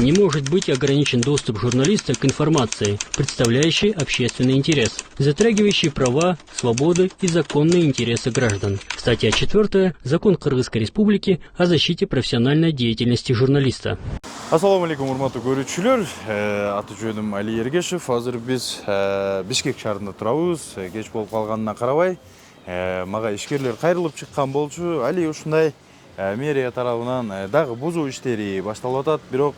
Не может быть ограничен доступ журналиста к информации, представляющей общественный интерес, затрагивающей права, свободы и законные интересы граждан. Статья 4. Закон Кыргызской Республики о защите профессиональной деятельности журналиста. Ассаламу алейкум, урматтуу көрүүчүлөр. Аты жөнүм Али Ергешев. Азыр биз Бишкек шаарында турабыз. Кеч болуп калганына карабай, мага ишкерлер кайрылып чыккан болчу. Али ушундай мэрия тарабынан дагы бузуу иштери башталып атат. Бирок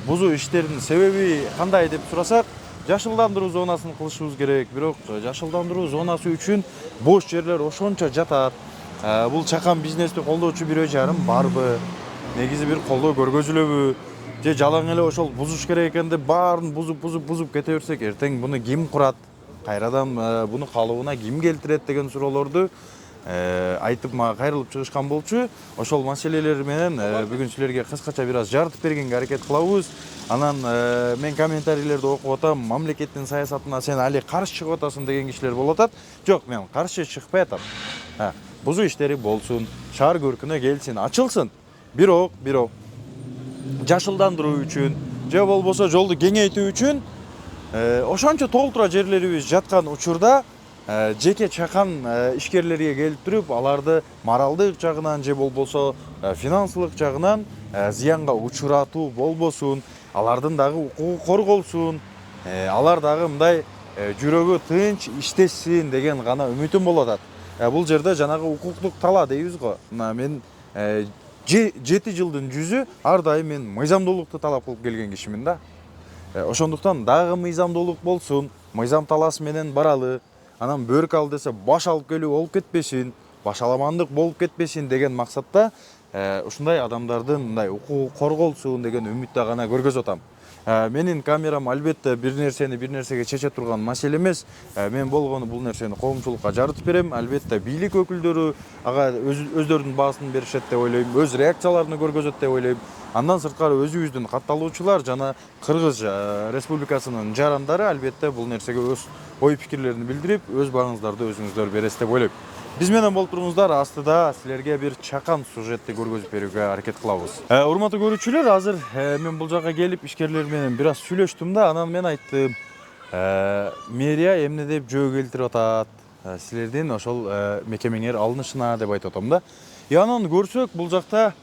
бузуу иштердин себеби кандай деп сурасак, жашылдандыруу зонасын кылышыбыз керек. Бирок жашылдандыруу зонасы үчүн бош жерлер ошончо жатат. Бул чакан бизнести колдоочу бирөө жарым барбы? Негизи бир колдоо көргөзүлөбү? Же жалаң эле ошол бузуш керек экен деп баарын бузуп кете берсек, эртең буну ким курат? Кайрадан буну калыбына ким келтирет деген суроолорду айтып мага кайрылып чыгышкан болчу. Ошол маселелер менен бүгүн силерге кыскача бир аз жартып бергенге аракет кылабыз. Анан мен комментарийлерди окуп атам. Мамлекеттин саясатына сен али каршы чыгып атасың деген кишилер болуп атат. Жок, мен каршы чыкпай атам. Бузуу иштери болсун, шаар көркүнө келсин, ачылсын. Бирок жашылдандыруу үчүн же болбосо жолду кеңейтүү үчүн ошончо толтура жерлерибиз жаткан учурда жеке чакан ишкерлерге келип туруп, аларды моралдык жагынан же болбосо финансылык жагынан зыянга учуратуу болбосун, алардын дагы укугу корголсун, алар дагы мындай жүрөгү тынч иштесин деген гана үмүтүм болуп атат. Бул жерде жанагы укуктук тала дейбиз го. Мен 7 жылдын жүзү ар дайым мен мыйзамдуулукту талап кылып келген кишимин да. Ошондуктан дагы мыйзамдуулук болсун, мыйзам таласы менен баралы. Анан бөрк ал десе баш алып келүү болуп кетпесин, башаламандык болуп кетпесин деген максатта ушундай адамдардын мындай укугу корголсун деген үмүттө гана көргөзүп атам. Менин камерам албетте бир нерсеге чече турган маселе эмес. Мен болгону бул нерсени коомчулукка жарытып берем. Албетте бийлик өкүлдөрү ага өздөрүнүн баасын беришет деп ойлойм, өз реакцияларын көргөзөт деп ойлойм. Андан сырткары өзүбүздүн катталуучулар жана Кыргыз Республикасынын жарандары албетте бул нерсеге өз ой пикирлерин билдирип, өз бааңыздарды өзүңүздөр бересиз деп ойлойм. Биз менен болуп туруңуздар, астыда силерге бир чакан сюжетти көргөзүп берүүгө аракет кылабыз. Урматтуу көрүүчүлөр, азыр мен бул жакка келип ишкерлер менен бир аз сүйлөштүм да, анан мен айттым, мэрия эмне деп жөө келтирип атат, силердин ошол мекемеңер алынышына деп айтып атам да. Анан көрсөк, бул жакта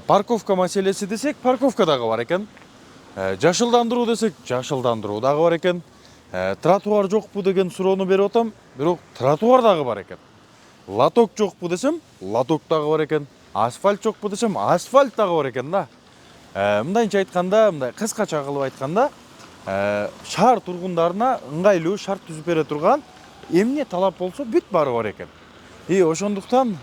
парковка маселеси десек, парковка дагы бар экен. Жашылдандыруу десек, жашылдандыруу дагы бар экен. Тротуар жокпу деген суроону берип атам, бирок тротуар дагы бар экен. Лоток жокпу десем, лоток дагы бар экен. Асфальт жокпу десем, асфальт дагы бар экен да. Мындайча айтканда, мындай кыскача кылып айтканда, шаар тургундарына ыңгайлуу шарт түзүп бере турган эмне талап болсо бүт баары бар экен. Ошондуктан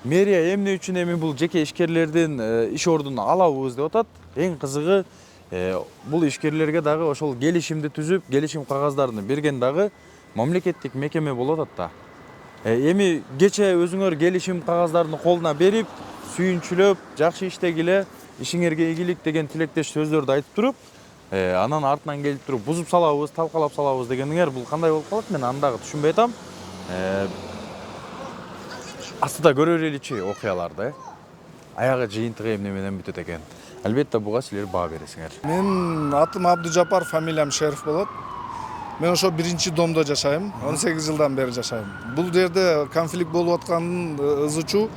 мэрия эмне үчүн эми бул жеке ишкерлердин иш ордун алабыз деп атат. Эң кызыгы бул ишкерлерге дагы ошол келишимди түзүп, келишим кагаздарын берген дагы мамлекеттик мекеме болуп атат да. Эми кече өзүңөр келишим кагаздарын колуна берип, сүйүнчүлөп, жакшы иштегиле, ишиңерге ийгилик деген тилектеш сөздөрдү айтып туруп, анан артынан келип туруп бузуп салабыз, талкалап салабыз дегениңер бул кандай болуп калат, мен аны дагы түшүнбөй атам. Астыда көрө береличи окуяларды. Аягы жыйынтыгы эмне менен бүтөт экен. Албетте буга силер баа бересиңер. Мен атым Абдужапар, фамилиям Шериф болот. Мен ошо 1-домдо жашайм, 18 жылдан бери жашайм. Бул жерде конфликт болуп атканын ызычуу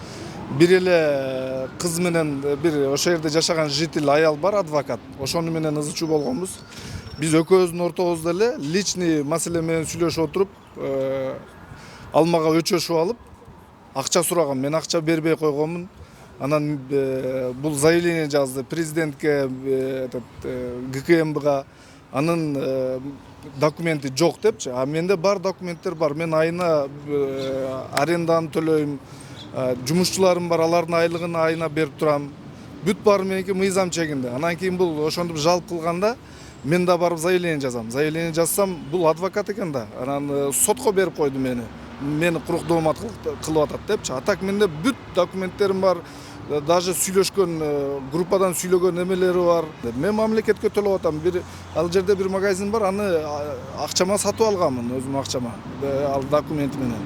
бир эле кыз менен бир ошол жерде жашаган житель аял бар, адвокат. Ошону менен ызычуу болгонбуз. Биз экөөбүздүн ортобузда эле личный маселе менен сүйлөшүп отуруп, ал мага өчөшүп алып, акча сураган. Мен акча бербей койгонмун. Анан бул заявление жазды президентке, ГКМБга. Анын документи жок депчи. А менде бар документтер бар. Мен айына аренданы төлөйм. Жумушчуларым бар, алардын айлыгын айына берип турам. Бүт баары мененки мыйзам чегинде. Анан кийин бул ошондуп жалп кылганда мен да барып заявление жазам. Заявление жазсам, бул адвокат экен да. Анан сотко берип койду мени. Мени курук доомат кылып атат депчи. А так менде бүт документтерим бар. Даже сүйлөшкөн группадан сүйлөгөн эмелери бар. Мен мамлекетке төлөп атам. Ал жерде бир магазин бар, аны акчама сатып алганмын, өзүм акчама. Ал документ менен.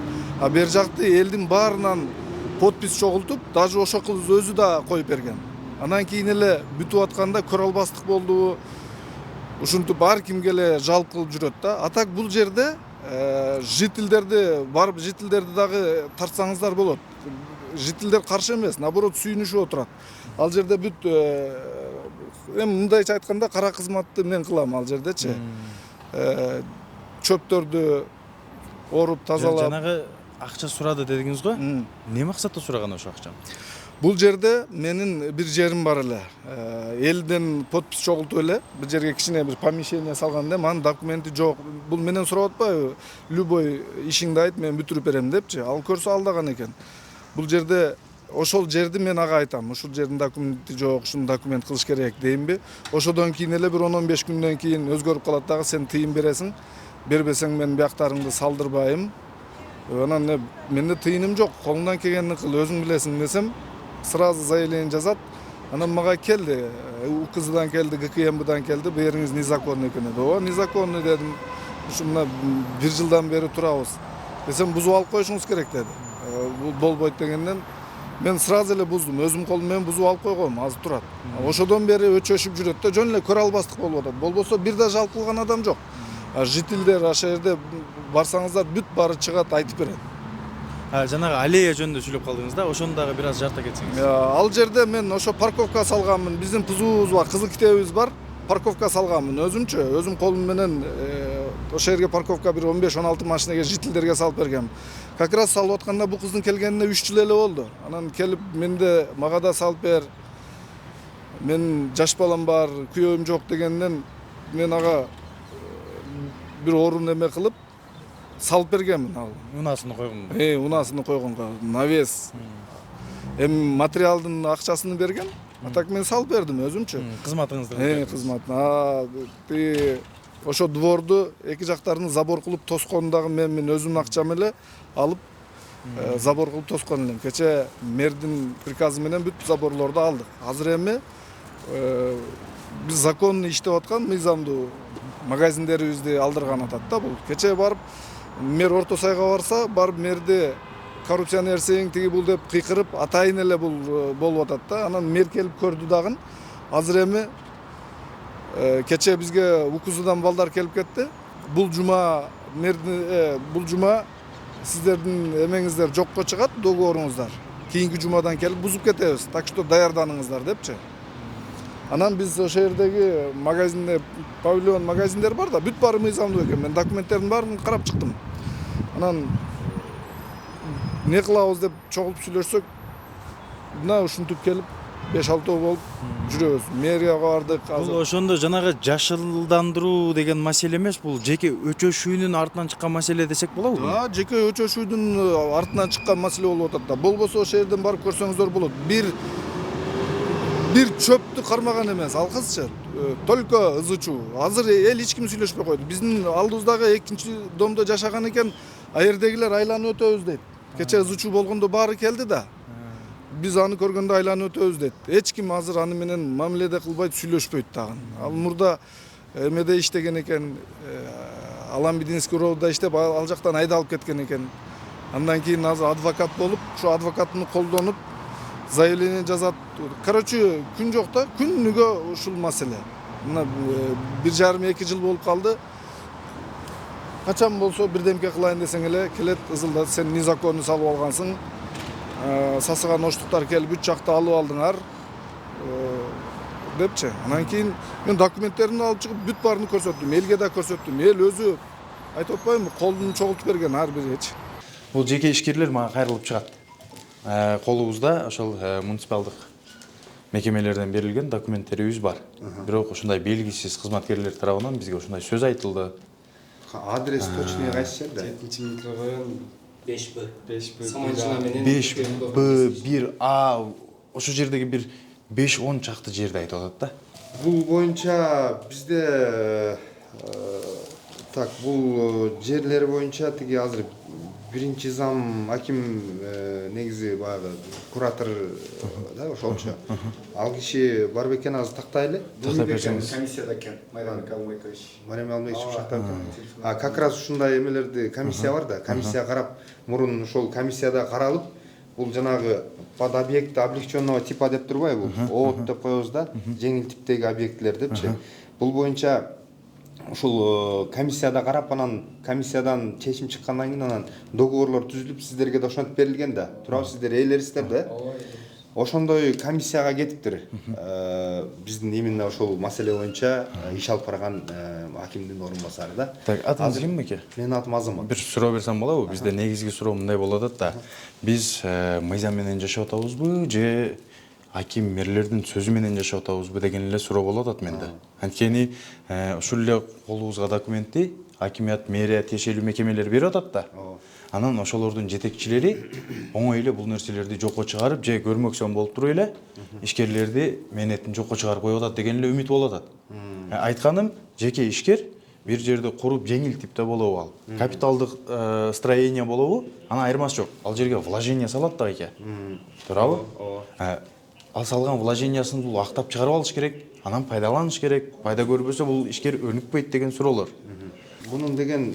А бер жакты элдин баарынан подпись чогултуп, даже ошол кыз өзү да коюп берген. Анан кийин эле бүтүп атканда көрө албастык болду. Ушинтип ар кимге эле жалп кылып жүрөт да. А так бул жерде жителдерди барып жителдерди дагы тартсаңыздар болот. Жителдер каршы эмес, наоборот сүйүнүшүп отурат. Ал жерде бүт эми мындайча айтканда кара кызматты мен кылам ал жердечи. Чөптөрдү оруп тазалап. Жанагы акча сурады дедиңиз го. Не максатта сураган ошо акчаны? Бул жерде менин бир жерим бар эле. Элден подпись чогултуп эле бир жерге кичине бир помещение салган элем. Анын документи жок. Бул менен сурап атпайбы? Любой ишиңди айт, мен бүтүрүп берем депчи. Ал көрсө алдаган экен. Бул жерде ошол жерди мен ага айтам. Ушул жердин документи жок, ушуну документ кылыш керек деймби? Ошодон кийин эле бир 10-15 күндөн кийин өзгөрүп калат дагы, сен тыйын бересиң. Бербесең мен бияктарыңды салдырбайм. Анан менде тыйыным жок. Колуңдан келгенин кыл, өзүң билесиң десем, сразу заявление жазат. Анан мага келди. УКЗдан келди, ГКМБдан келди. Бу жериңиз незаконный экен деди. О, незаконный дедим. Ушу мына 1 жылдан бери турабыз. Десем, бузуп алып коюшуңуз керек деди. Бул болбойт дегенден мен сразу эле буздум. Өзүм колум менен бузуп алып койгом, азыр турат. Ошодон бери өчөшүп жүрөт да, жөн эле көрө албастык болуп атат. Болбосо бир да жалп кылган адам жок. Жителдер ошол жерде барсаңыздар бүт баары чыгат, айтып берет. Жанагы аллея жөнүндө сүйлөп калдыңыз да, ошону дагы бир аз жарта кетсеңиз. Ал жерде мен ошо парковка салганмын. Биздин ПЗУбуз бар, кызыл китебибиз бар. Парковка салганмын өзүмчө. Өзүм колум менен ошол жерге парковка бир 15-16 машинеге жителдерге салып бергем. Как раз салып атканда бул кыздын келгенине 3 жыл эле болду. Анан келип менде мага да салып бер. Мен жаш балам бар, күйөөм жок дегенден мен ага бир орун эме кылып салып бергенмин ал. Унасыны койгон. Унасыны койгонго навес. Эми материалдын акчасын берген. А так мен салып бердим өзүмчө. Кызматыңызды. Кызматын. Ошо дворду эки жактарын забор кылып тосконун дагы мен өзүмдүн акчам эле алып забор кылып тоскон элем. Кече мэрдин приказы менен бүт заборлорду алдык. Азыр эми биз законный иштеп аткан мыйзамдуу магазиндерибизди алдырган атат да бул. Кече барып мэр Орто Сайга барса, барып мэрди коррупционерсиң тиги бул деп кыйкырып атайын эле бул болуп атат да. Анан мэр келип көрдү дагы. Азыр эми кече бизге УКЗдан балдар келип кетти. Бул жума бул жума сиздердин эмеңиздер жокко чыгат, договоруңуздар. Кийинки жумадан келип бузуп кетебиз. Так что даярданыңыздар депчи. Анан биз ошол жердеги магазинде, павильон магазиндер бар да, бүт баары мыйзамдуу экен. Мен документтердин баарын карап чыктым. Анан не кылабыз деп чогулуп сүйлөшсөк, мына ушинтип келип 5-6 болуп жүрөбүз. Мэрияга бардык. Бул ошондо жанагы жашылдандыруу деген маселе эмес, бул жеке өчөшүүнүн артынан чыккан маселе десек болобу? Жеке өчөшүүдүн артынан чыккан маселе болуп атат да. Болбосо ошол жерден барып көрсөңүздөр болот. Бир чөптү кармаган эмес, ал кызчы. Только ызычуу. Азыр эл эч ким сүйлөшпөй койду. Биздин алдыбыздагы экинчи домдо жашаган экен, аердегилер айланып өтөбүз дейт. Кече ызычуу болгондо баары келди да. Биз аны көргөндө айланып өтөбүз дейт. Эч ким азыр аны менен мамиледе кылбайт, сүйлөшпөйт дагы. Ал мурда эмеде иштеген экен, Аламбидинский роодда иштеп, ал жактан айдалып кеткен экен. Андан кийин азыр адвокат болуп, ошо адвокатын колдонуп заявление жазат. Короче, күн жок да, күнүгө ушул маселе. Мына 1,5-2 жыл болуп калды. Качан болсо бирдемке кылайын десең эле келет ызылдат, сен незаконный салып алгансың. Сасыган оштуктар келип 3 жакты алып алдыңар депчи. Анан кийин мен документтеримди алып чыгып бүт баарын көрсөттүм, элге да көрсөттүм. Эл өзү айтып атпаймынбы, колун чогултуп берген ар биричи. Бул жеке ишкерлер мага кайрылып чыгат. Колубузда ошол муниципалдык мекемелерден берилген документтерибиз бар. Бирок ушундай белгисиз кызматкерлер тарабынан бизге ушундай сөз айтылды. Адрес точный кайсы жерде? 7-нчи микрорайон 5Б. 5Б. Саманжына менен 5Б1А ошол жердеги бир 5-10 чакты жерди айтып атат да. Бул боюнча бизде так бул жерлер боюнча тиги азыр биринчи зам аким негизи баягы куратор да ошолчу. Ал киши бар бекен азыр тактай эле. Тактай берсеңиз. Комиссияда экен Марем Алмайкович. Марем Алмайкович ушакта экен. Как раз ушундай эмелерди комиссия бар да, комиссия карап, мурун ошол комиссияда каралып, бул жанагы под объекты облегченного типа деп турбайбы бул ООТ деп коебуз да, жеңил типтеги объектилер депчи. Бул боюнча ушул комиссияда карап, анан комиссиядан чечим чыккандан кийин анан договорлор түзүлүп сиздерге да ошентип берилген да. Туурабы, сиздер ээлерисиздер да. Ошондой комиссияга кетиптир. Биздин именно ошол маселе боюнча иш алып барган акимдин орун басары да. Так, атыңыз ким беке? Менин атым Азамат. Бир суроо берсем болобу? Бизде негизги суроо мындай болуп атат да. Биз мыйзам менен жашап атабызбы же аким мэрлердин сөзү менен жашап атабызбы деген эле суроо болуп атат менде. Анткени ушул эле колубузга документти акимият, мэрия, тиешелүү мекемелер берип атат да. Анан ошолордун жетекчилери оңой эле бул нерселерди жокко чыгарып, же көрмөксөн болуп туруп эле ишкерлерди мээнетин жокко чыгарып коюп атат деген эле үмүт болуп атат. Айтканым, жеке ишкер бир жерде куруп жеңил типте болобу ал, капиталдык строение болобу, анан айырмасы жок. Ал жерге вложение салат да эке. Туурабы? Ал салган вложениясын бул актап чыгарып алыш керек, анан пайдаланыш керек. Пайда көрбөсө бул ишкер өнүкпөйт деген суроолор. Бунун деген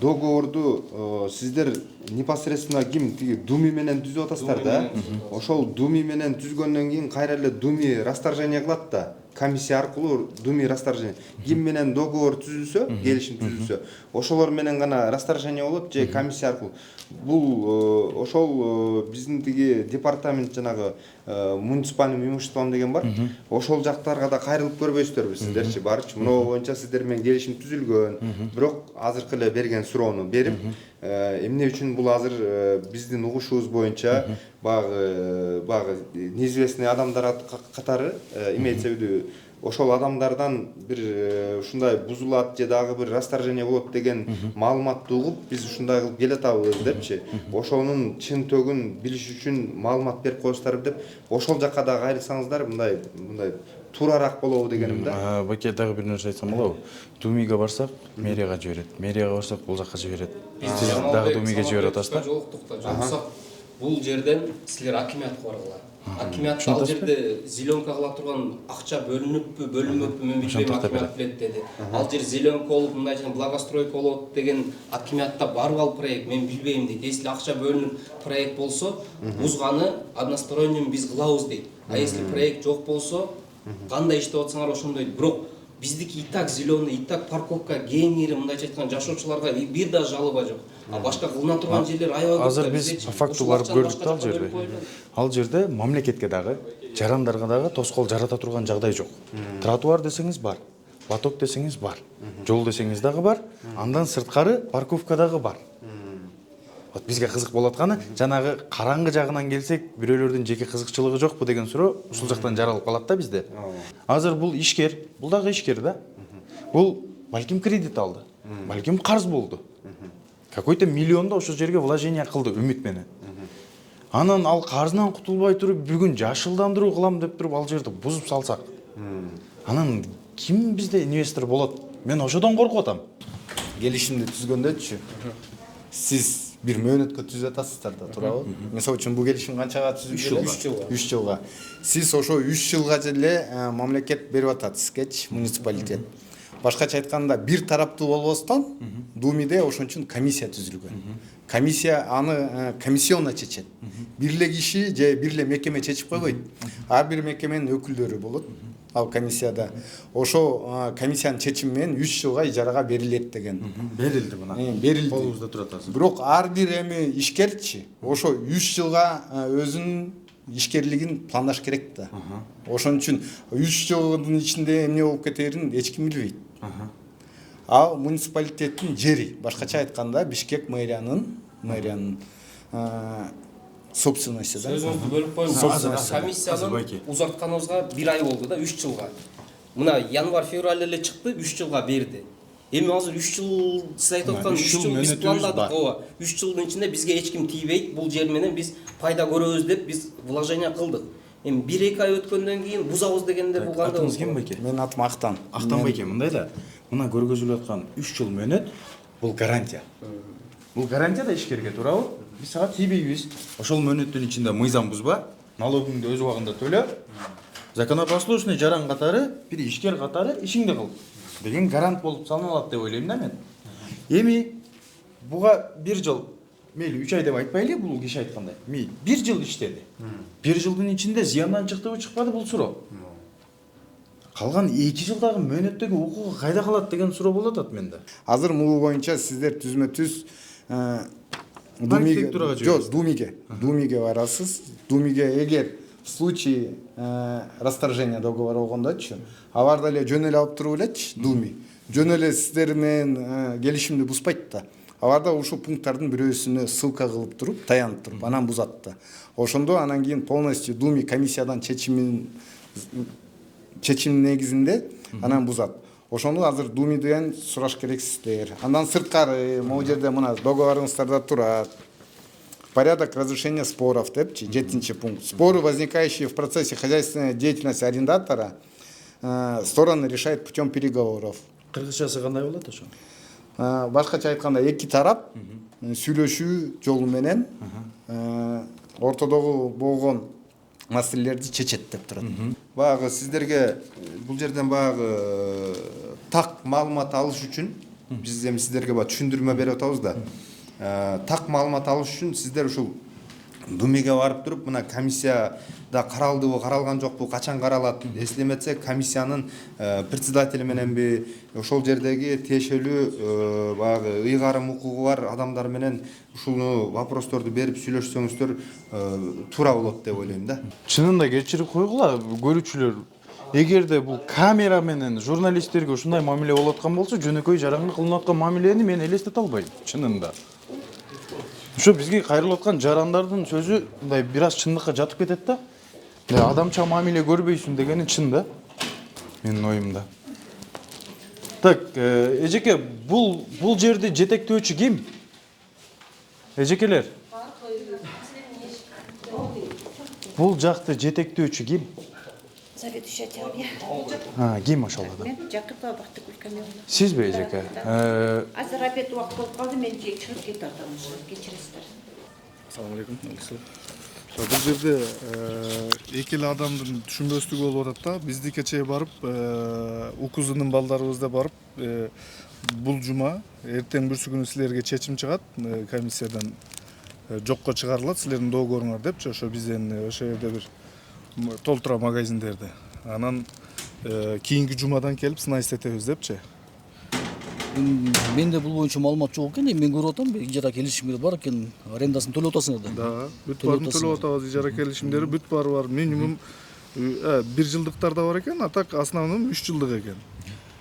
договорду сиздер непосредственно ким тиги Думи менен түзүп атасыздар да. Ошол Думи менен түзгөндөн кийин кайра эле Думи расторжение кылат да. Комиссия аркылуу Думи расторжение. Ким менен договор түзүлсө, келишим түзүлсө, ошолор менен гана расторжение болот же комиссия аркылуу. Бул ошол биздин тиги департамент жанагы муниципальный имуществом деген бар. Ошол жактарга да кайрылып көрбөйсүздөрбү сиздерчи? Барчы мынау боюнча сиздер менен келишим түзүлгөн. Бирок азыркы эле берген суроону берип, эмне үчүн бул азыр биздин угушубуз боюнча багы неизвестный адамдар катары имеется в виду ошол адамдардан бир ушундай бузулат же дагы бир расторжение болот деген маалыматты угуп, биз ушундай кылып келатабыз депчи. Ошонун чын төгүн билиш үчүн маалымат берип коесуздарбы деп, ошол жакка да кайрылсаңыздар мындай туурараак болобу дегеним да. Баке дагы бир нерсе айтсам болобу? Думиге барсак, мэрияга жиберет. Мэрияга барсак, бул жакка жиберет. Сиз дагы Думиге жиберип атасыздар. Жолуктук да. Жолуксак бул жерден силер акимиятка баргыла. Акимият ал жерде зеленка кыла турган акча бөлүнүппү, бөлүнбөппү, мен билбейм, акимият билет деди. Ал жер зеленка болуп, мындай жана благостройка болот деген акимиятта бар ал проект, мен билбейм дейт. Если акча бөлүнүп проект болсо, узганы односторонним биз кылабыз дейт. А если проект жок болсо, кандай иштеп атсаңар ошондой. Бирок биздики и так зеленый, и так парковка кеңири, мындайча айтканда жашоочуларга бир да жалоба жок. А башка кылына турган жерлер аябай көп. Азыр биз по факту барып көрдүк ал жерде. Ал жерде мамлекетке дагы, жарандарга дагы тоскоол жарата турган жагдай жок. Тротуар десеңиз бар, лоток десеңиз бар, жол десеңиз дагы бар, андан сырткары парковка дагы бар. Вот бизге кызык болуп атканы, жанагы караңгы жагынан келсек, бирөөлөрдүн жеке кызыкчылыгы жокпу деген суроо ушул жактан жаралып калат да бизде. Азыр бул ишкер, бул дагы ишкер да. Бул балким кредит алды, балким карыз болду. Какой-то миллионда ошол жерге вложение кылды үмүт менен. Анан ал карызынан кутулбай туруп, бүгүн жашылдандыруу кылам деп туруп ал жерди бузуп салсак. Анан ким бизде инвестор болот? Мен ошодон коркуп атам. Келишимди түзгөндөчү сиз бир мөөнөткө түзүп атасыздар да, туурабы? Мисалы үчүн бул келишим канчага түзүлгөн? 3 жылга. 3 жылга. Сиз ошо 3 жылга эле мамлекет берип атат сизге, муниципалитет. Башкача айтканда бир тараптуу болбостон Думиде ошон үчүн комиссия түзүлгөн. Комиссия аны комиссионно чечет. Бир эле киши же бир эле мекеме чечип койбойт. Ар бир мекеменин өкүлдөрү болот. Ал комиссияда ошо комиссиянын чечими менен 3 жылга ижарага берилет деген. Берилди мына. Берилди. Колубузда турат азыр. Бирок ар бир эми ишкерчи ошо 3 жылга өзүнүн ишкерлигин пландаш керек да. Ошон үчүн 3 жылдын ичинде эмне болуп кетерин эч ким билбейт. Ал муниципалитеттин жери, башкача айтканда Бишкек мэриянын собственности да. Сөзүңүздү бөлүп коеюн. Комиссиянын узартканыбызга 1 ай болду да, 3 жылга. Мына январь-февраль эле чыкты, 3 жылга берди. Эми азыр 3 жыл сиз айтып аткан 3 жыл биз пландадык. Ооба. 3 жылдын ичинде бизге эч ким тийбейт. Бул жер менен биз пайда көрөбүз деп биз вложение кылдык. Эми 1-2 ай өткөндөн кийин бузабыз дегенде бул кандай? Атыңыз ким беке? Менин атым Актан. Актан беке, мындай да. Мына көргөзүлүп аткан 3 жыл мөөнөт бул гарантия. Бул гарантия да ишкерге, туурабы? Биз сага тийбейбиз. Ошол мөөнөттүн ичинде мыйзам бузба, налогуңду өз убагында төлө. Законопослушный жаран катары, бир ишкер катары ишиңди кыл деген гарант болуп саналат деп ойлойм да мен. Эми буга 1 жыл мейли 3 ай деп айтпайлы, бул киши айткандай. Мейли 1 жыл иштеди. 1 жылдын ичинде зыяндан чыктыбы чыкпады бул суроо. Калган 2 жылдагы мөөнөттөгү укугу кайда калат деген суроо болот атат менде. Азыр мул боюнча сиздер түзмө-түз Архитектурага жок, Думиге барасыз. Думиге эгер в случае расторжения договора болгондочу, алар деле жөн эле алып туруп элечи, Думи. Жөн эле сиздер менен келишимди бузбайт да. Алар да ушул пункттардын бирөөсүнө ссылка кылып туруп, таянып туруп, анан бузат да. Ошондо анан кийин полностью Думи комиссиядан чечим негизинде анан бузат. Ошону азыр Думиден сураш керексиздер. Андан сырткары могу жерде мына договоруңуздарда турат. Порядок разрешения споров депчи, 7-чи пункт. Споры, возникающие в процессе хозяйственной деятельности арендатора, стороны решают путем переговоров. Кыргызчасы кандай болот ошо? Башкача айтканда эки тарап сүйлөшүү жолу менен ортодогу болгон маселелерди чечет деп турат. Баягы сиздерге бул жерден баягы так маалымат алыш үчүн биз эми сиздерге баягы түшүндүрмө берип атабыз да. Так маалымат алыш үчүн сиздер ушул Думиге барып туруп, мына комиссияда каралдыбы, каралган жокпу, качан каралат, эслеметсек комиссиянын председатели мененби, ошол жердеги тиешелүү баягы ыйгарым укугу бар адамдар менен ушуну вопросторду берип сүйлөшсөңүздөр туура болот деп ойлойм да. Чынында кечирип койгула, көрүүчүлөр. Эгерде бул камера менен журналисттерге ушундай мамиле болуп аткан болсо, жөнөкөй жаранга кылынып аткан мамилени мен элестете албайм, чынында. Ошо бизге кайрылып аткан жарандардын сөзү мындай бир аз чындыкка жатып кетет да. Адамча мамиле көрбөйсүң дегени чын да. Менин оюмда. Так, эжеке, бул жерди жетектөөчү ким? Эжекелер. Бул жакты жетектөөчү ким? Заведующая терапия. Ким ошол адам? Мен Жакипова Бактыгүл Камиловна. Сизби, эжеке? Азыр обед убакыт болуп калды, мен чыгып кетип атам. Кечиресиздер. Ассаламу алейкум. Бул жерде эки эле адамдын түшүнбөстүгү болуп атат да. Бизди кечээ барып, укузунун балдарыбызда барып, бул жума эртең бүрсү күнү силерге чечим чыгат, комиссиядан жокко чыгарылат, силердин доогоруңар депчи, ошо бизден ошо жерде бир толтура магазиндерде. Анан кийинки жумадан келип сынай иштетебиз депчи. Менде бул боюнча маалымат жок экен, мен көрүп атам, ижара келишимдер бар экен, арендасын төлөп атасыңар да. Да, бүт баарын төлөп атабыз, ижара келишимдери бүт баары бар. Минимум 1 жылдыктар да бар экен, а так основном 3 жылдык экен.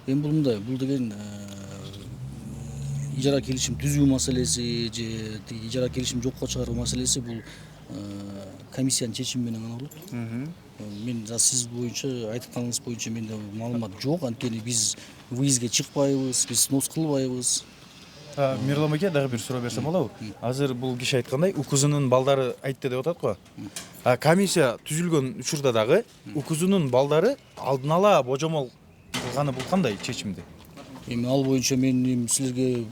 Эми бул мындай, бул деген ижара келишим түзүү маселеси же ижара келишим жокко чыгаруу маселеси бул комиссиянын чечими менен гана болот. Мен сиз боюнча айтканыңыз боюнча менде маалымат жок, анткени биз выездге чыкпайбыз, биз снос кылбайбыз. Мирлан эке, дагы бир суроо берсем болобу? Азыр бул киши айткандай, укузунун балдары айтты деп атат го. Комиссия түзүлгөн учурда дагы укузунун балдары алдын ала божомол кылганы бул кандай чечимди? Эми ал боюнча мен силерге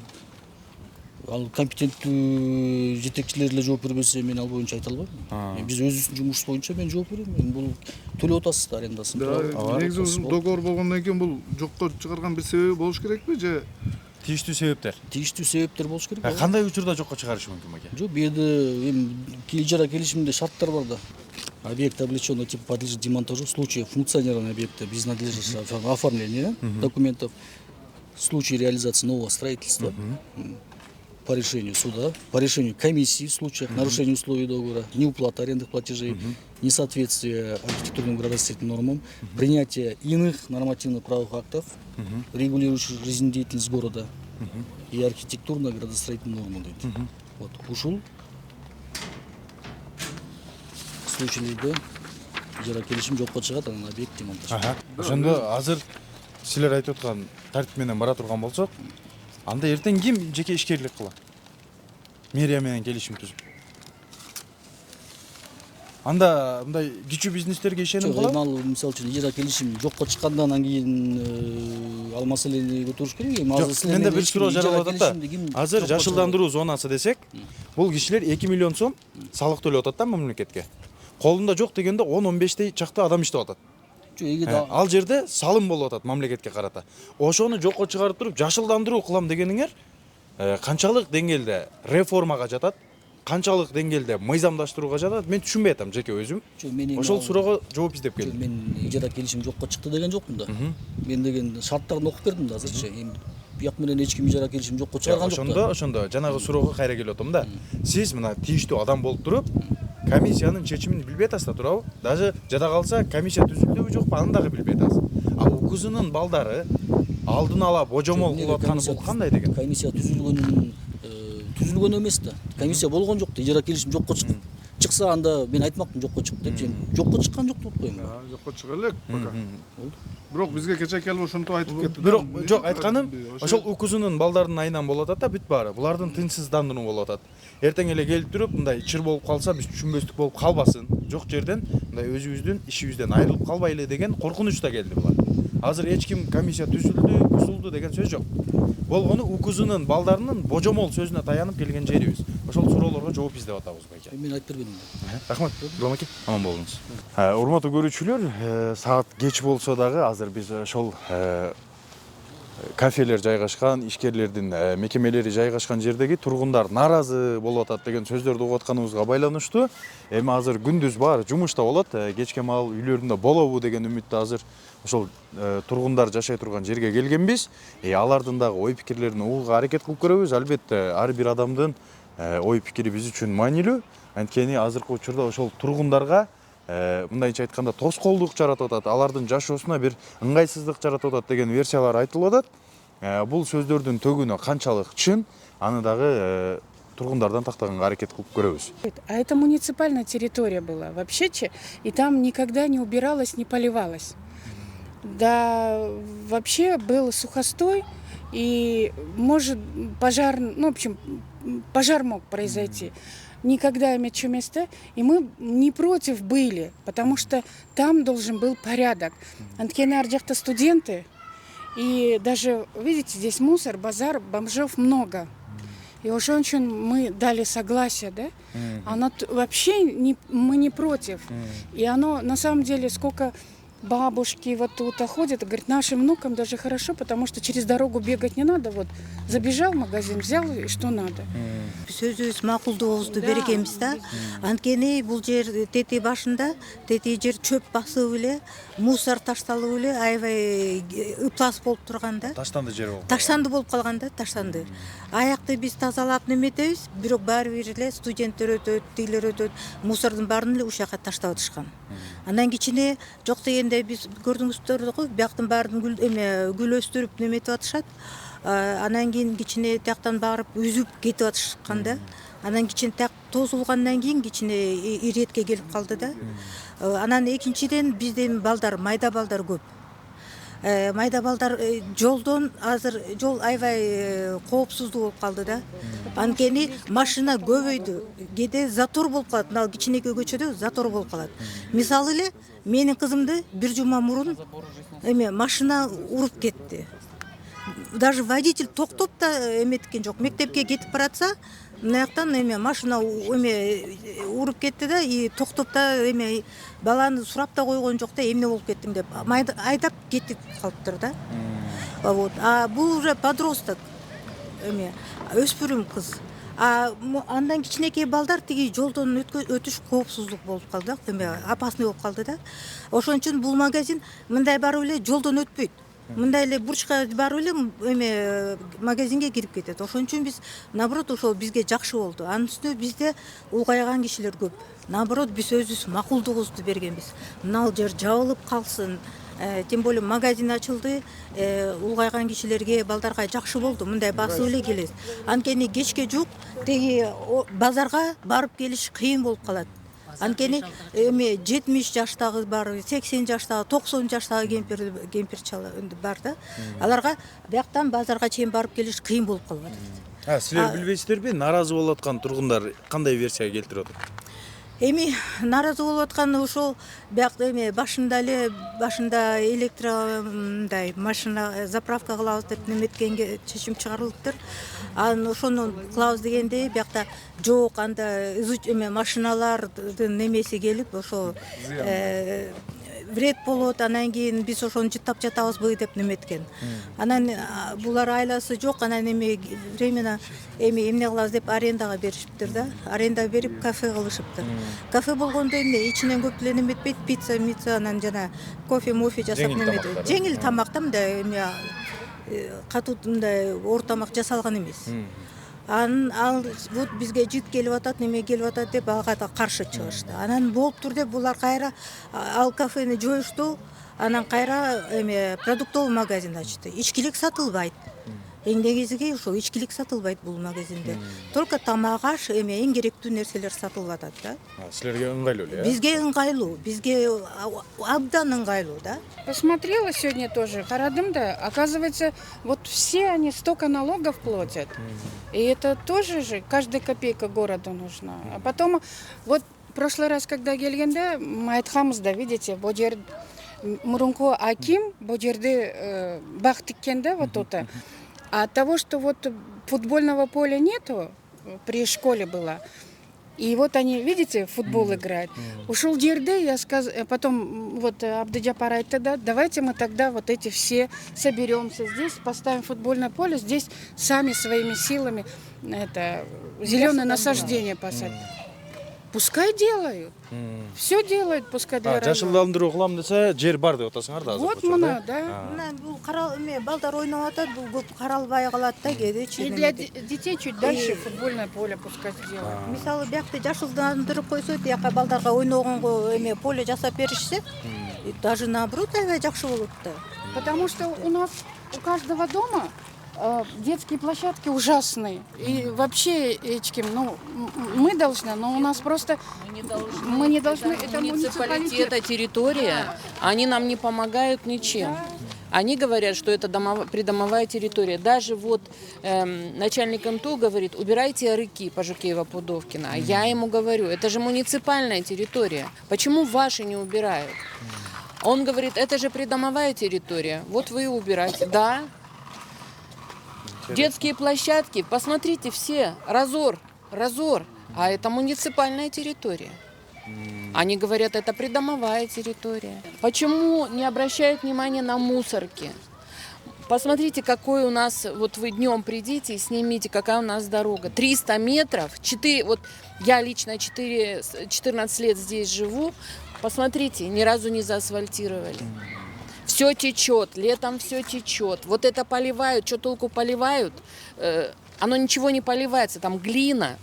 ал компетенттүү жетекчилер эле жооп бербесе мен ал боюнча айта албайм. Биз өзүбүздүн жумушубуз боюнча мен жооп берем. Бул төлөп атасыз да арендасын. Негизи договор болгондон кийин бул жокко чыгарган бир себеби болуш керекпи же Тийиштүү себептер. Тийиштүү себептер болуш керек. Кандай учурда жокко чыгарышы мүмкүн экен? Жок, бу жерде эми ижара келишимде шарттар бар да. Объект облечённый тип подлежит демонтажу в случае функционирования объекта без надлежащего оформления документов, в случае реализации нового строительства, по решению суда, по решению комиссии в случаях нарушения условий договора, неуплаты арендных платежей, несоответствие архитектурным градостроительным нормам, принятие иных нормативно-правовых актов, регулирующих жизнедеятельность города и архитектурно-градостроительные нормы. Вот, ушул случайларда ижара келишим жокко чыгат, анан объект демонтаж. Ошондо азыр силер айтып аткан тартип менен бара турган болсок, анда эртең ким жеке ишкерлик кылат? Мэрия менен келишим түзүп. Анда мындай кичүү бизнестерге ишеним кылам. Ал мисалы үчүн ижара келишим жокко чыккандан кийин ал маселени көтөрүш керек. Менде бир суроо жаралып атат да. Азыр жашылдандыруу зонасы десек, бул кишилер 2 миллион сом салык төлөп атат да мамлекетке. Колунда жок дегенде 10-15 чакты адам иштеп атат. Ал жерде салым болуп атат мамлекетке карата. Ошону жокко чыгарып туруп жашылдандыруу кылам дегениңер канчалык деңгээлде реформага жатат? канчалык деңгээлде мыйзамдаштырууга жатат, мен түшүнбөй атам жеке өзүм. Ошол суроого жооп издеп келдим. Мен ижара келишим жокко чыкты деген жокмун да. Мен деген шарттарын окуп бердим да азырчы. Эми бияк менен эч ким ижара келишим жокко чыгарган жок да. Ошондо жанагы суроого кайра келип атам да. Сиз мына тийиштүү адам болуп туруп, комиссиянын чечимин билбей атасыз да, туурабы? Даже жада калса комиссия түзүлдүбү жокпу, аны дагы билбей атасыз. А укузунун балдары алдын ала божомол кылып атканы бул кандай деген? Комиссия түзүлгөн эмес да. Комиссия болгон жок да. Ижара келишим жокко чыкса анда мен айтмакмын жокко чыкты деп. Жокко чыккан жок деп коюм. Жокко чыга элек пока. Бирок бизге кече келип ошентип айтып кетти. Бирок жок, айтканым, ошол укузунун балдарынын айынан болуп атат да, бүт баары. Булардын тынчсыздандыруу болуп атат. Эртең эле келип туруп, мындай чыр болуп калса, биз түшүнбөстүк болуп калбасын. Жок жерден мындай өзүбүздүн ишибизден айрылып калбайлы деген коркунуч да келди булар. Азыр эч ким комиссия түзүлдү, бузулду деген сөз жок. Болгону укузунун балдарынын божомол сөзүнө таянып келген жерибиз. Ошол суроолорго жооп издеп атабыз байке. Мен айтып бербедим. Рахмат, Гүлмаке. Аман болуңуз. Урматтуу көрүүчүлөр, саат кеч болсо дагы азыр биз ошол кафелер жайгашкан, ишкерлердин мекемелери жайгашкан жердеги тургундар нааразы болуп атат деген сөздөрдү угуп атканыбызга байланыштуу. Эми азыр күндүз баары жумушта болот, кечке маал үйлөрүндө болобу деген үмүттө азыр ошол тургундар жашай турган жерге келгенбиз. Алардын дагы ой пикирлерин угууга аракет кылып көрөбүз. Албетте ар бир адамдын ой пикири биз үчүн маанилүү. Анткени азыркы учурда ошол тургундарга мындайча айтканда тоскоолдук жаратып атат, алардын жашоосуна бир ыңгайсыздык жаратып атат деген версиялар айтылып атат. Бул сөздөрдүн төгүнү канчалык чын, аны дагы тургундардан тактаганга аракет кылып көрөбүз. А это муниципальная территория была вообще, и там никогда не убиралось, не поливалось. Да, вообще был сухостой, и может пожар, ну, в общем, пожар мог произойти. Никогда иметь место, и мы не против были, потому что там должен был порядок. Анткени аржакта студенты, и даже, видите, здесь мусор, базар, бомжов много. И уж очень мы дали согласие, да? Оно вообще мы не против. И оно на самом деле сколько бабушки вот тут ходят, говорят, нашим внукам даже хорошо, потому что через дорогу бегать не надо. Вот забежал в магазин, взял и что надо. Сөзүбүз макулдугубузду бергенбиз да. Анткени бул жер тети башында, тети жер чөп басып эле, мусор ташталып эле, аябай ыплас болуп турган да. Таштанды жер болуп. Таштанды болуп калган да, таштанды. Аякты биз тазалап неметебиз, бирок баары бир эле студенттер өтөт, тигилер өтөт, мусордун баарын эле ушака таштап атышкан. Андан кичине жок дегенде биз көрдүңүздөр го, бияктын баарын гүл өстүрүп неметип атышат. Анан кийин кичине тияктан барып үзүп кетип атышкан да. Анан кичине тияк тозулгандан кийин кичине иретке келип калды да. Анан экинчиден бизде балдар, майда балдар көп. Майда балдар жолдон азыр жол аябай коопсуздуу болуп калды да. Анткени машина көбөйдү. Кээде затор болуп калат. Мына кичинекей көчөдө затор болуп калат. Мисалы эле менин кызымды бир жума мурун машина уруп кетти. Даже водитель токтоп да эметкен жок. Мектепке кетип баратса, мынаяктан машина уруп кетти да, и токтоп да баланы сурап да койгон жок да, эмне болуп кеттиң деп. Айдап кетип калыптыр да. Вот. А бул уже подросток. Өспүрүм кыз. Андан кичинекей балдар тиги жолдон өтүш коопсуздук болуп калды, опасный болуп калды да. Ошон үчүн бул магазин мындай барып эле жолдон өтпөйт. Мындай эле бурчка барып эле магазинге кирип кетет. Ошон үчүн биз наоборот ошол бизге жакшы болду. Анын үстүнө бизде улгайган кишилер көп. Наоборот биз өзүбүз макулдугубузду бергенбиз. Мына жер жабылып калсын. Тем более магазин ачылды, улгайган кишилерге, балдарга жакшы болду. Мындай басып эле келет. Анткени кечке жук теги базарга барып келиш кыйын болуп калат. Анткени 70 жаштагы бар, 80 жаштагы, 90 жаштагы кемпир бар да. Аларга бияктан базарга чейин барып келиш кыйын болуп калат. Силер билбейсиздерби, нааразы болуп аткан тургундар кандай версия келтирип атат? Нааразы болуп аткан ошол биякта башында электромындай машина заправка кылабыз деп неметкенге чечим чыгарылыптыр. Анан ошону кылабыз дегенде биякта жок, анда машиналардын немеси келип ошо вред болот, анан кийин биз ошону жыттап жатабызбы деп неметкен. Анан булар айласы жок, анан временно эмне кылабыз деп арендага беришиптир да. Аренда берип кафе кылышыптыр. Кафе болгондо эмне ичинен көп деле неметпейт, пицца, анан жана кофе, жасап неметет. Жеңил тамак да, мындай эме катуу мындай оор тамак жасалган эмес. Ал вот бизге жит келип атат, неме келип атат деп ага каршы чыгышты. Анан болуптур деп булар кайра ал кафени жоюшту. Анан кайра эме продуктовый магазин ачты. Ичкилик сатылбайт. Эң негизиги ошо ичкилик сатылбайт бул магазинде. Только тамак, аш, эме эң керектүү нерселер сатылып атат да. Силерге ыңгайлуу эле? Бизге ыңгайлуу, бизге абдан ыңгайлуу да. Посмотрела сегодня тоже, карадым да, оказывается, вот все они столько налогов платят. И это тоже же, каждая копейка городу нужна. А потом, вот в прошлый раз, когда келгенде, мы айтканбыз да, видите, бу жер мурунку аким, бу жерде бак тиккен да, вот это. А от того, что вот футбольного поля нету, при школе было, и вот они, видите, футбол играют. Ушел жерде, я сказал, потом вот Абдыджапар айтты, да, давайте мы тогда вот эти все соберемся здесь, поставим футбольное поле, здесь сами своими силами это зеленое насаждение посадим. Пускай делают. Все делают, пускай для района. Жашылдандыруу кылам десе, жер бар деп атасыңар да азыр. Вот мына, да. Мына бул балдар ойноп атат, бул көп каралбай калат да, кедечи. И для детей чуть дальше футбольное поле пускай сделают. Мисалы биякты жашылдандырып койсо, тияка балдарга ойногонго эме поле жасап беришсе, даже наоборот аябай жакшы болот да. Потому что у нас у каждого дома детские площадки ужасные. И вообще, ну, мы должны, но у нас просто... Мы не должны. Это муниципалитет, это территория. Они нам не помогают ничем. Они говорят, что это придомовая территория. Даже вот начальник МТУ говорит, убирайте арыки по Жукеева-Пудовкина. А я ему говорю, это же муниципальная территория. Почему ваши не убирают? Он говорит, это же придомовая территория. Вот вы и убирайте. Да. Детские площадки, посмотрите все, разор. А это муниципальная территория. Они говорят, это придомовая территория. Почему не обращают внимания на мусорки? Посмотрите, какой у нас, вот вы днем придите и снимите, какая у нас дорога. 300 метров, 4, вот я лично 14 лет здесь живу. Посмотрите, ни разу не заасфальтировали. Все течет, летом все течет. Вот это поливают, что толку поливают? Оно ничего не поливается, там глина.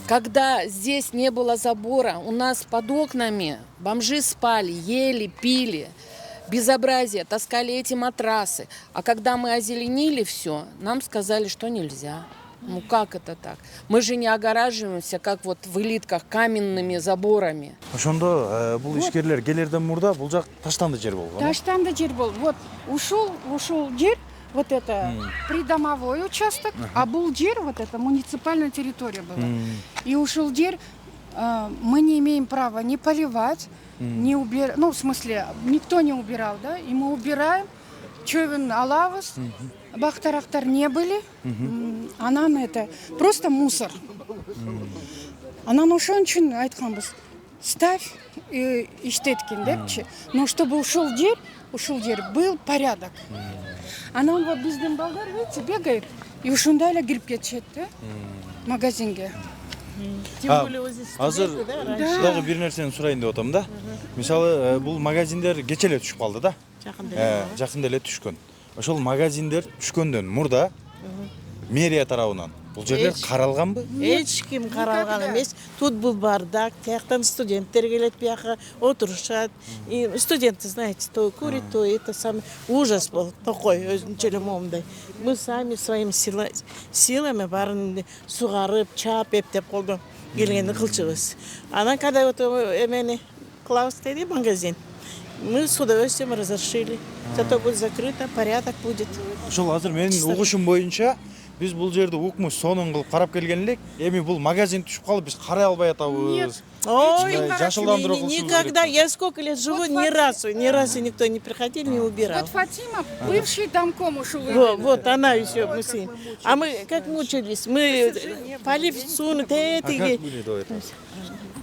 Когда здесь не было забора, у нас под окнами бомжи спали, ели, пили. Безобразие, таскали эти матрасы. А когда мы озеленили все, нам сказали, что нельзя. Ну как это так? Мы же не огораживаемся, как вот в элитках, каменными заборами. Ошондо бул ишкерлер келерден мурда бул жак таштанды жер болгон. Таштанды жер бол. Вот ушел жер, вот это придомовой участок, а бул жер, вот это муниципальная территория была. И ушел жер, мы не имеем права не поливать, не убирать, ну в смысле, никто не убирал, да, и мы убираем. Чövен алабыз, бактарактар не были, анан это просто мусор. Анан ошон үчүн айтканбыз, ставь иштеткин депчи, но чтобы ушел жер, был порядок. Анан вот биздин балдар, видите, бегает, и ушундай эле кирип кетишет, да, магазинге. Азыр дагы бир нерсени сурайын деп атам да. Мисалы, бул магазиндер кече эле түшүп калды да. Жакында эле түшкөн. Ошол магазиндер түшкөндөн мурда мэрия тарабынан бул жерлер каралганбы? Эч ким каралган эмес. Тут был бардак, тияктан студенттер келет, бияка отурушат. И студенты, знаете, то курит, то это самый ужас был такой, өзүнчө эле момундай. Мы сами своими силами барын сугарып, чаап, эптеп колдон келгенди кылчубуз. Анан когда вот эмени кылабыз дейт магазин. Мы с удовольствием разрешили. Зато будет закрыто, порядок будет. Ошол азыр менин угушум боюнча биз бул жерди укмуш сонун кылып карап келген элек. Эми бул магазин түшүп калып биз карай албай атабыз. Ой, никогда, я сколько лет живу, ни разу никто не приходил, не убирал. Вот Фатима, бывший домком ушел. Вот она еще, мы с ним. А мы как мучились, мы полив сунут,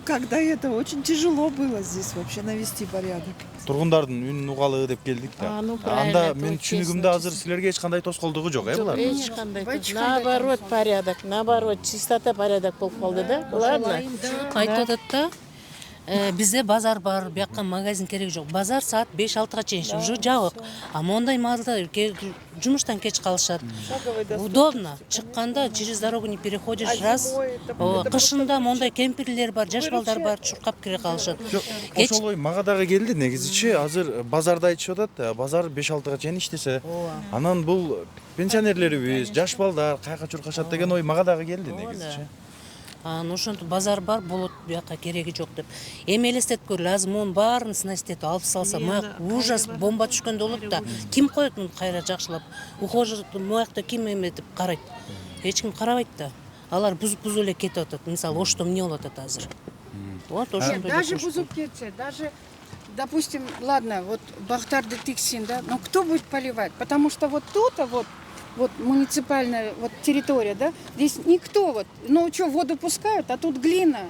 когда это очень тяжело было здесь вообще навести порядок. Тургундардын үнүн угалы деп келдик да. Ну, правильно, Анда это мен вот түшүнүгүмдө честно, азыр силерге эч кандай тоскоолдугу жок, булар? Ешқандай. Наоборот, порядок, наоборот, чистота порядок болып қалды да? Ладно. Айтып атат да, бизде базар бар, бияққа магазин керек жоқ. Базар саат 5-6-га чейин уже жабык. А мондай маалда жумуштан кеч калышат. Удобно. Чыкканда через дорогу не переходишь раз. Кышында мондай кемпирлер бар, жаш балдар бар, чуркап кире калышат. Ошол ой мага дагы келди. Негизичи азыр базарда айтышып атат, базар 5-6-га чейин иштесе. Анан бул пенсионерлерибиз, жаш балдар кайка чуркашат деген ой мага дагы келди негизичи. Ошентип базар бар болот, бияка кереги жок деп. Эми элестетип көр, лазым онун баарын снастетип алып салса, ужас бомба түшкөндө болот да. Ким коет муну кайра жакшылап? Ухожер моякта ким эметип карайт? Эч ким карабайт да. Алар бузуп эле кетип атат. Мисалы, ошто эмне болуп атат азыр? Вот ошондой. Даже бузуп кетсе, даже, допустим, ладно, вот бактарды тиксин, да, но кто будет поливать? Потому что вот тут, вот муниципальная вот территория, да, здесь никто вот, ну что, воду пускают, а тут глина.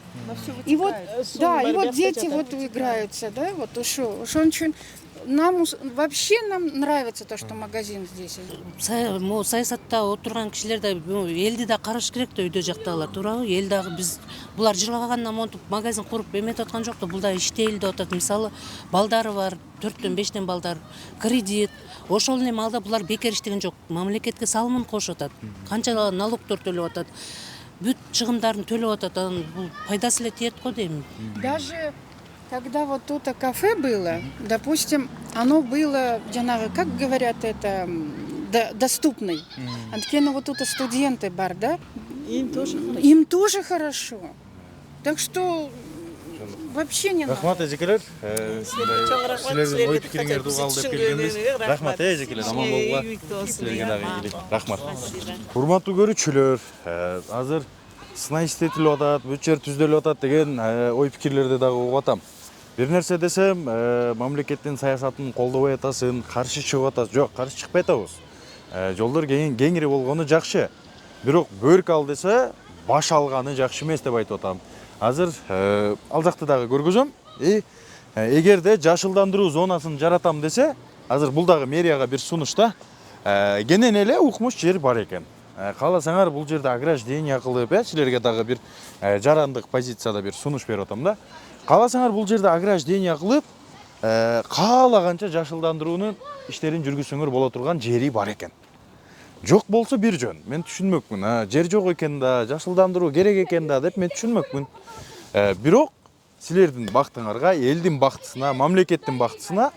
И вот, да, и вот дети вот играются, да, вот ушо ничего. Нам нравится то, что магазин здесь. Саясатта отурган кишилер да элди да караш керек да, өйдө жактагылар, туурабы? Эл дагы биз булар жылагандан монтуп магазин куруп эметип аткан жок да, бул да иштейли деп атат. Мисалы, балдары бар, 4-5 балдар, кредит. Ошол эле маалда булар бекер иштеген жок. Мамлекетке салымын кошуп атат. Канча налогдор төлөп атат. Бүт чыгымдарын төлөп атат. Анан бул пайдасы эле тиет го дейм. Даже когда вот тут кафе было, допустим, оно было, как говорят, это доступный. Анткени вот тут студенты бар, да? Им тоже хорошо. Так что вообще не надо. Рахмат эжекелер. Силердин ой пикириңерди угалы деп келгенбиз. Рахмат эжекелер, аман болгула. Силерге дагы ийгилик. Рахмат. Урматтуу көрүүчүлөр, азыр сынай иштетилип атат, бүт жер түздөлүп атат деген ой пикирлерди дагы угуп атам. Бир нерсе десем, мамлекеттин саясатын колдобой атасың, каршы чыгып атасың. Жок, каршы чыкпай атабыз. Жолдор кеңири болгону жакшы. Бирок бөрк ал десе, баш алганы жакшы эмес деп айтып атам. Азыр ал жакты дагы көргөзөм. Эгерде жашылдандыруу зонасын жаратам десе, азыр бул дагы мэрияга бир сунуш да. Кенен эле укмуш жер бар экен. Кааласаңар бул жерде ограждение кылып, силерге дагы бир жарандык позицияда бир сунуш берип атам да. Кааласаңар бул жерде ограждение кылып, каалаганча жашылдандыруунун иштерин жүргүзсөңөр боло турган жери бар экен. Жок болсо бир жөн. Мен түшүнмөкмүн. Жер жок экен да, жашылдандыруу керек экен да деп мен түшүнмөкмүн. Бирок силердин бактыңарга, элдин бактысына, мамлекеттин бактысына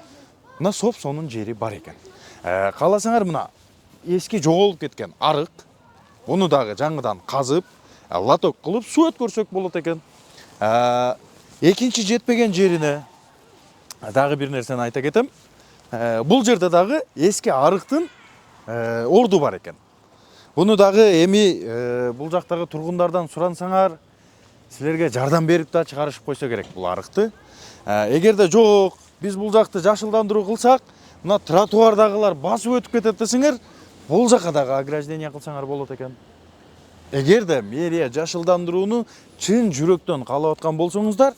мына соп-сонун жери бар экен. Кааласаңар мына эски жоголуп кеткен арык, буну дагы жаңыдан казып, лоток кылып суу өткөрсөк болот экен. Экинчи жетпеген жерине дагы бир нерсени айта кетем. Бул жерде дагы эски арыктын орду бар экен. Буну дагы эми бул жактагы тургундардан сурансаңар, силерге жардам берип да чыгарышып койсо керек бул арыкты. Эгерде жок, биз бул жакты жашылдандыруу кылсак, мына тротуардагылар басып өтүп кетет десеңер, бул жака дагы ограждение кылсаңар болот экен. Эгерде мэрия жашылдандырууну чын жүрөктөн каалап аткан болсоңуздар,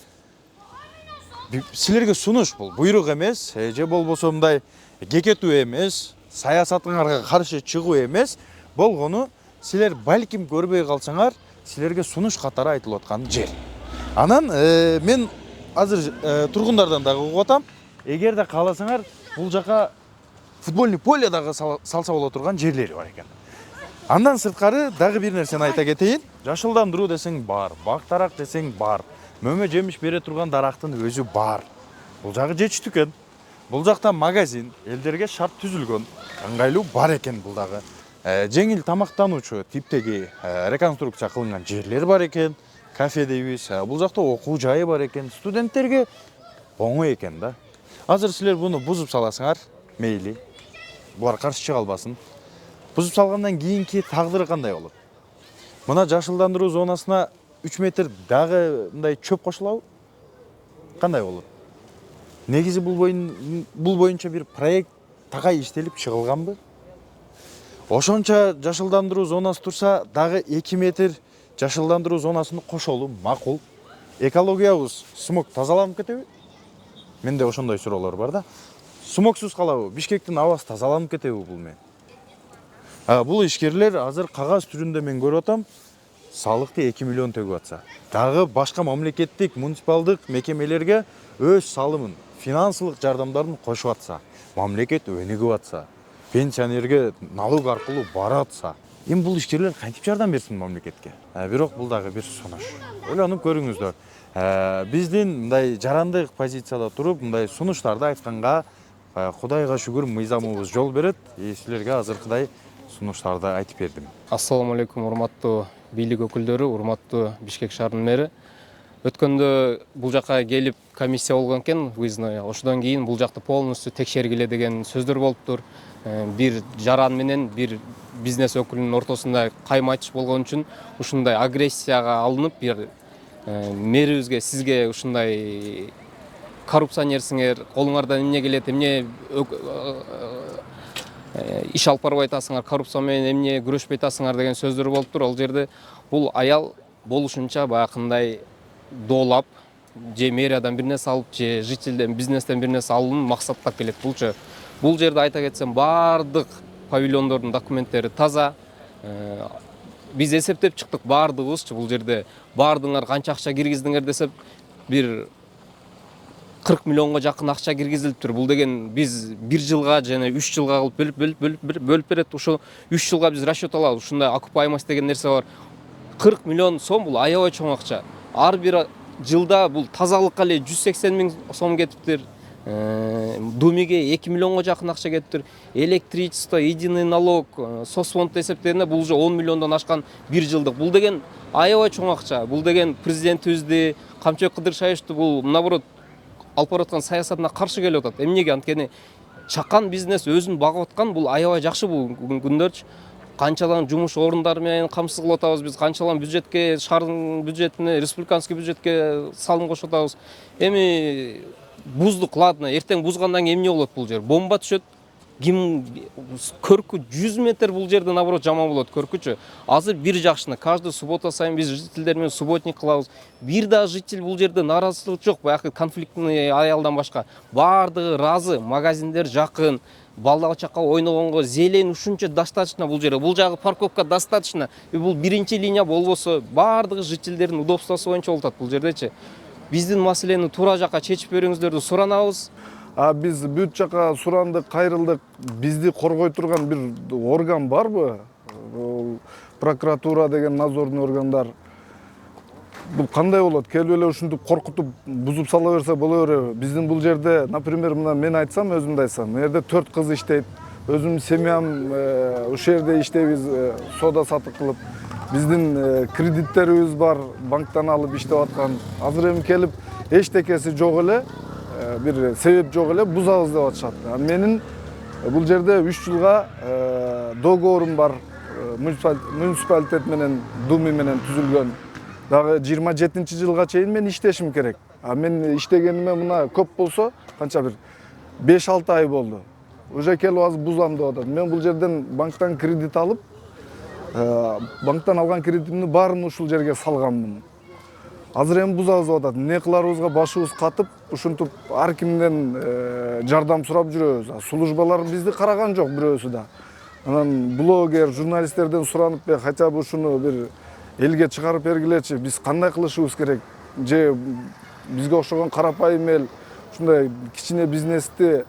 силерге сунуш бул буйрук эмес, же болбосо мындай кекетүү эмес, саясатыңарга каршы чыгуу эмес, болгону силер балким көрбөй калсаңар, силерге сунуш катары айтылып аткан жер. Анан мен азыр тургундардан дагы угуп атам, эгерде кааласаңар, бул жака футбольный поле дагы салса боло турган жерлери бар экен. Андан сырткары дагы бир нерсени айта кетейин. Жашылдандыруу десең бар, бак-дарак десең бар, мөмө жемиш бере турган дарактын өзү бар. Бул жагы жетиштүү экен. Бул жакта магазин, элдерге шарт түзүлгөн, ыңгайлуу бар экен бул дагы. Жеңил тамактануучу типтеги реконструкция кылынган жерлер бар экен, кафе дейбиз. Бул жакта окуу жайы бар экен, студенттерге оңой экен да. Азыр силер буну бузуп саласыңар, мейли. Булар каршы чыга албасын. Бузуп салгандан кийинки тагдыры кандай болот? Мына жашылдандыруу зонасына 3 метр дагы мындай чөп кошулабы? Кандай болот? Негизи бул боюнча бир проект такай иштелип чыгылганбы? Ошонча жашылдандыруу зонасы турса, дагы 2 метр жашылдандыруу зонасын кошолу макул. экологиябыз смог тазаланып кетеби? Менде ошондой суроолор бар да. Смогсуз калабы? Бишкектин абасы тазаланып кетеби бул менен? Бул ишкерлер азыр кагаз түрүндө мен көрүп атам, салыкты 2 миллион төгүп атса. Дагы башка мамлекеттик, муниципалдык мекемелерге өз салымын, финансылык жардамдарын кошуп атса, мамлекет өнүгүп атса, пенсионерге налог аркылуу баратса, эми бул ишкерлер кантип жардам берсин мамлекетке? Бирок бул дагы бир сунуш. Ойлонуп көрүңүздөр. Биздин мындай жарандык позицияда туруп, мындай сунуштарды айтканга Кудайга шүгүр мыйзамыбыз жол берет. Силерге азыркыдай сунуштарды айтып бердим. Ассаламу алейкум, урматтуу бийлик өкүлдөрү, урматтуу Бишкек шаарынын мэри. Өткөндө бул жака келип комиссия болгон экен, выездной. Ошодон кийин бул жакты полностью текшергиле деген сөздөр болуптур. Бир жаран менен бир бизнес өкүлүнүн ортосунда кайма айтыш болгон үчүн ушундай агрессияга алынып, бир мэрибизге, сизге ушундай коррупционерсиңер, колуңардан эмне келет, эмне иш алып барбай атасыңар, коррупция менен эмне күрөшпөй атасыңар деген сөздөр болуптур. Ал жерде бул аял болушунча баягындай доолап, же мэриядан бир нерсе алып, же жителден, бизнестен бир нерсе алууну максаттап келет. Бул жерде айта кетсем, бардык павильондордун документтери таза. Биз эсептеп чыктык бардыгыбызчы, бул жерде бардыңар канча акча киргиздиңер десеп, бир 40 миллионго жакын акча киргизилиптир. Бул деген биз 1 жылга жана 3 жылга кылып бөлүп берет. Ошо 3 жылга биз расчет алабыз. Ушундай окупаемость деген нерсе бар. 40 миллион сом бул аябай чоң акча. Ар бир жылда бул тазалыкка эле 180 миң сом кетиптир. Думиге 2 миллионго жакын акча кетиптир. Электричество, единый налог, соцфонд эсептегенде бул уже 10 миллиондон ашкан 1 жылдык. Бул деген аябай чоң акча. Бул деген президентибизди, Камчыбек Кыдыршаевичти бул наоборот алып бараткан саясатына каршы келип атат. Эмнеге? Анткени чакан бизнес өзүн багып аткан, бул аябай жакшы бул күндөрчү. Канчалан жумуш орундары менен камсыз кылып атабыз биз, канчалан бюджетке, шаардын бюджетине, республиканский бюджетке салым кошуп атабыз. Эми буздук, ладно, эртең бузгандан кийин эмне болот бул жер? Бомба түшөт. Ким көркү 100 метр бул жерде наоборот жаман болот көркүчү. Азыр бир жакшыны каждый суббота сайын биз жителдер менен субботник кылабыз. Бир да житель бул жерде наразылык жок, баягы конфликтный аялдан башка. Бардыгы ыраазы, магазиндер жакын, бала чака ойногонго зелень ушунча достаточно бул жерде. Бул жагы парковка достаточно. Бул биринчи линия болбосо бардыгы жителдердин удобствосу боюнча болуп атат бул жердечи. Биздин маселени туура жака чечип бериңиздерди суранабыз. Биз бүт жака сурандык, кайрылдык. Бизди коргой турган бир орган барбы? Прокуратура деген надзорный органдар. Бул кандай болот? Келип эле ушинтип коркутуп, бузуп сала берсе боло береби? Биздин бул жерде, например, мына мен айтсам, өзүмдү айтсам, жерде 4 кыз иштейт. Өзүм семьям ушул жерде иштейбиз, соода сатык кылып. Биздин кредиттерибиз бар, банктан алып иштеп аткан. Азыр эми келип эчтекеси жок эле, бир себеп жок эле бузабыз деп атышат. Менин бул жерде 3 жылга договорум бар, муниципалитет менен, Думи менен түзүлгөн. Дагы 27 жылга чейин мен иштешим керек. Мен иштегениме мына көп болсо, канча бир 5-6 ай болду. Уже келип азыр бузам деп атат. Мен бул жерден банктан кредит алып, банктан алган кредитимди баарын ушул жерге салганмын. Азыр эми бузабыз деп атат. Эмне кыларыбызга башыбыз катып, ушинтип ар кимден жардам сурап жүрөбүз. Службалар бизди караган жок бирөөсү да. Анан блогер, журналисттерден суранып, хотя бы ушуну бир элге чыгарып бергилечи, биз кандай кылышыбыз керек? Же бизге окшогон карапайым эл ушундай кичине бизнести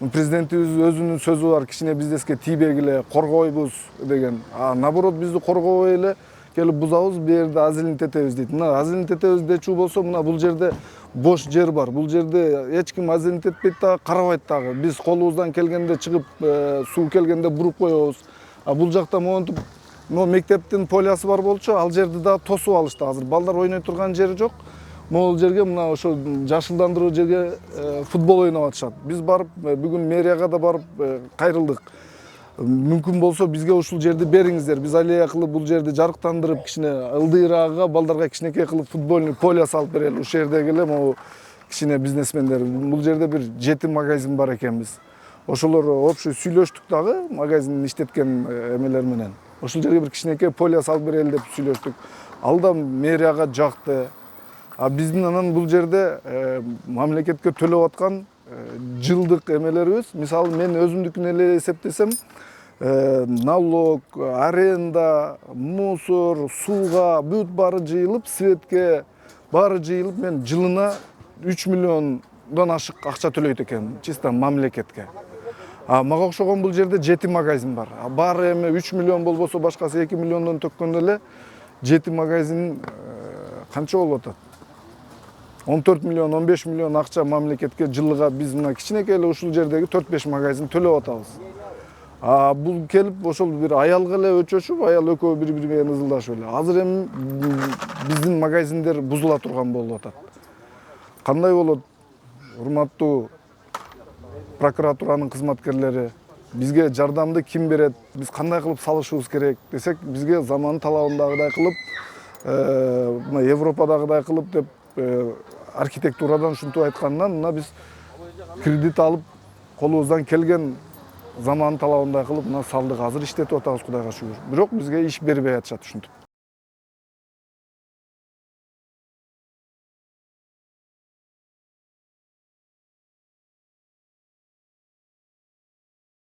президентибиз өзүнүн сөзү бар, кичине бизнеске тийбегиле, коргойбуз деген. Наоборот бизди коргобой эле келип бузабыз, бу жерде азилин тетебиз дейт. Мына азилин тетебиз дечү болсо, мына бул жерде бош жер бар. Бул жерде эч ким азилин тетпейт дагы, карабайт дагы. Биз колубуздан келгенде чыгып, суу келгенде буруп коебуз. Бул жакта монтип, мектептин полиясы бар болчу, ал жерди да тосуп алышты. Азыр балдар ойной турган жери жок. Могул жерге мына ошо жашылдандыруу жерге футбол ойноп атышат. Биз барып, бүгүн мэрияга да барып кайрылдык. Мүмкүн болсо бизге ушул жерди бериңиздер. Биз аллея кылып бул жерди жарыктандырып, кичине ылдыйраагы балдарга кичинекей кылып футбольный поле салып берели. Ушул жердеги эле могу кичине бизнесмендер. Бул жерде бир 7 магазин бар экенбиз. Ошолор общий сүйлөштүк дагы магазин иштеткен эмелер менен. Ошол жерге бир кичинекей поле салып берели деп сүйлөштүк. Ал да мэрияга жакты. биздин анан бул жерде мамлекетке төлөп аткан жылдык эмелерибиз, мисалы мен өзүмдүкүн эле эсептесем, налог, аренда, мусор, сууга бүт баары жыйылып, светке баары жыйылып, мен жылына 3 миллиондон ашык акча төлөйт экенмин, чисто мамлекетке. Мага окшогон бул жерде 7 магазин бар. Баары эми 3 миллион болбосо башкасы 2 миллиондон төккөндө эле 7 магазин канча болуп атат? 14 миллион, 15 миллион акча мамлекетке жылыга биз мына кичинекей эле ушул жердеги 4-5 магазин төлөп атабыз. Бул келип ошол бир аялга эле өчөшүп, аял экөө бири-бири менен ызылдашып эле. Азыр эми биздин магазиндер бузула турган болуп атат. Кандай болот? Урматтуу прокуратуранын кызматкерлери, бизге жардамды ким берет? Биз кандай кылып салышыбыз керек десек, бизге заманын талабындагыдай кылып, мына Европадагыдай кылып деп архитектурадан ушинтип айткандан, мына биз кредит алып, колубуздан келген заманын талабындай кылып мына салдык. Азыр иштетип атабыз, Кудайга шүгүр. Бирок бизге иш бербей атышат ушинтип.